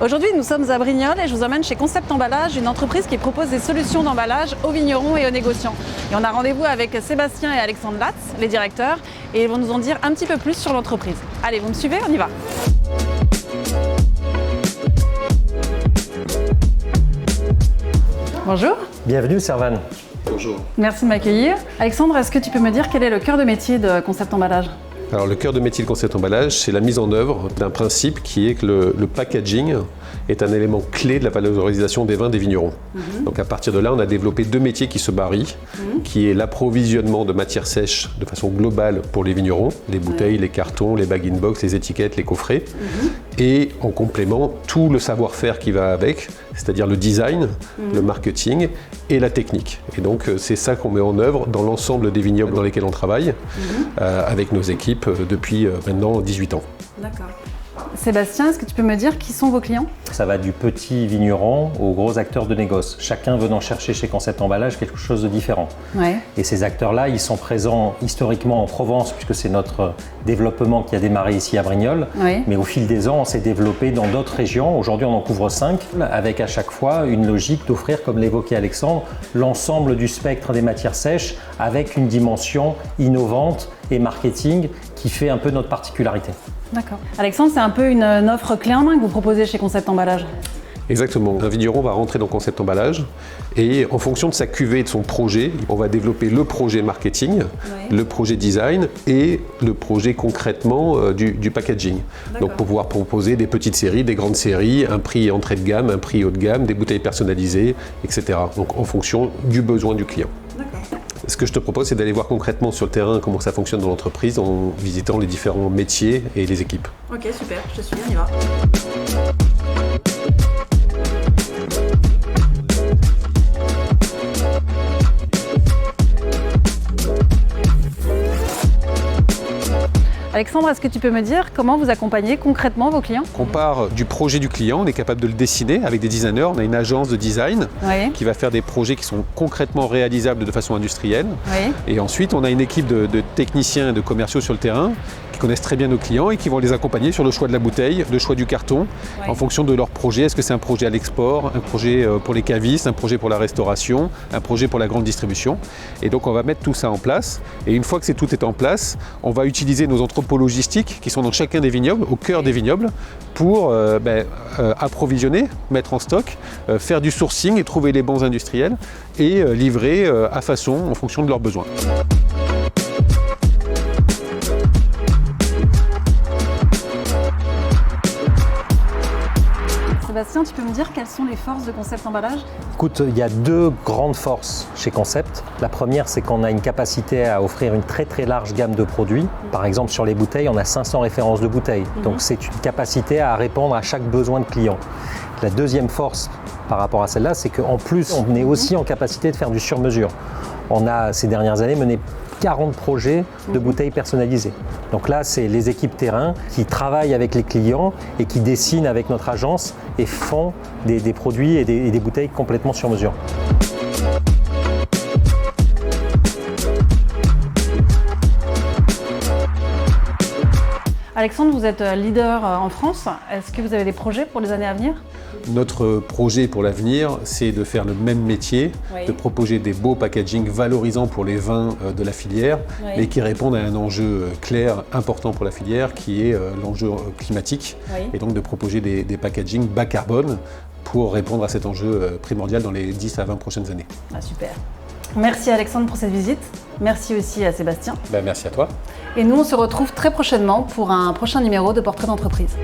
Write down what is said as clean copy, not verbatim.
Aujourd'hui, nous sommes à Brignoles et je vous emmène chez Concept Emballage, une entreprise qui propose des solutions d'emballage aux vignerons et aux négociants. Et on a rendez-vous avec Sébastien et Alexandre Latz, les directeurs, et ils vont nous en dire un petit peu plus sur l'entreprise. Allez, vous me suivez, on y va. Bonjour. Bienvenue Servan. Bonjour. Merci de m'accueillir. Alexandre, est-ce que tu peux me dire quel est le cœur de métier de Concept Emballage ? Alors le cœur de métier de Concept Emballage, c'est la mise en œuvre d'un principe qui est que le packaging est un élément clé de la valorisation des vins des vignerons. Donc à partir de là, on a développé deux métiers qui se marient, qui est l'approvisionnement de matières sèches de façon globale pour les vignerons, les bouteilles, les cartons, les bag-in-box, les étiquettes, les coffrets, et en complément, tout le savoir-faire qui va avec, c'est-à-dire le design, le marketing et la technique. Et donc c'est ça qu'on met en œuvre dans l'ensemble des vignobles dans lesquels on travaille, avec nos équipes depuis maintenant 18 ans. D'accord. Sébastien, est-ce que tu peux me dire qui sont vos clients ? Ça va du petit vigneron aux gros acteurs de négoce. Chacun venant chercher chez Concept Emballage quelque chose de différent. Ouais. Et ces acteurs-là, ils sont présents historiquement en Provence, puisque c'est notre développement qui a démarré ici à Brignoles. Ouais. Mais au fil des ans, on s'est développé dans d'autres régions. Aujourd'hui, on en couvre 5, avec à chaque fois une logique d'offrir, comme l'évoquait Alexandre, l'ensemble du spectre des matières sèches, avec une dimension innovante et marketing qui fait un peu notre particularité. D'accord. Alexandre, c'est un peu une offre clé en main que vous proposez chez Concept Emballage. Exactement. Un vigneron va rentrer dans Concept Emballage et en fonction de sa cuvée et de son projet, on va développer le projet marketing, le projet design et le projet concrètement du packaging. Donc pour pouvoir proposer des petites séries, des grandes séries, un prix entrée de gamme, un prix haut de gamme, des bouteilles personnalisées, etc. Donc en fonction du besoin du client. Ce que je te propose, c'est d'aller voir concrètement sur le terrain comment ça fonctionne dans l'entreprise en visitant les différents métiers et les équipes. Ok, super, je te suis, on y va. Alexandre, est-ce que tu peux me dire comment vous accompagnez concrètement vos clients ? On part du projet du client, on est capable de le dessiner avec des designers. On a une agence de design qui va faire des projets qui sont concrètement réalisables de façon industrielle. Et ensuite, on a une équipe de techniciens et de commerciaux sur le terrain qui connaissent très bien nos clients et qui vont les accompagner sur le choix de la bouteille, le choix du carton, en fonction de leur projet. Est-ce que c'est un projet à l'export, un projet pour les cavistes, un projet pour la restauration, un projet pour la grande distribution. Et donc on va mettre tout ça en place. Et une fois que tout est en place, on va utiliser nos entrepôts logistiques qui sont dans chacun des vignobles, au cœur des vignobles, pour approvisionner, mettre en stock, faire du sourcing et trouver les bons industriels et livrer à façon en fonction de leurs besoins. Sébastien, tu peux me dire quelles sont les forces de Concept Emballage ? Écoute, il y a deux grandes forces chez Concept. La première, c'est qu'on a une capacité à offrir une très très large gamme de produits. Par exemple, sur les bouteilles, on a 500 références de bouteilles. Donc c'est une capacité à répondre à chaque besoin de client. La deuxième force par rapport à celle-là, c'est qu'en plus, on est aussi en capacité de faire du sur-mesure. On a, ces dernières années, mené 40 projets de bouteilles personnalisées. Donc là, c'est les équipes terrain qui travaillent avec les clients et qui dessinent avec notre agence et font des produits et des bouteilles complètement sur mesure. Alexandre, vous êtes leader en France. Est-ce que vous avez des projets pour les années à venir ? Notre projet pour l'avenir, c'est de faire le même métier, de proposer des beaux packaging valorisants pour les vins de la filière, mais qui répondent à un enjeu clair, important pour la filière, qui est l'enjeu climatique, et donc de proposer des packaging bas carbone pour répondre à cet enjeu primordial dans les 10 à 20 prochaines années. Ah, super. Merci Alexandre pour cette visite. Merci aussi à Sébastien. Merci à toi. Et nous, on se retrouve très prochainement pour un prochain numéro de Portrait d'entreprise.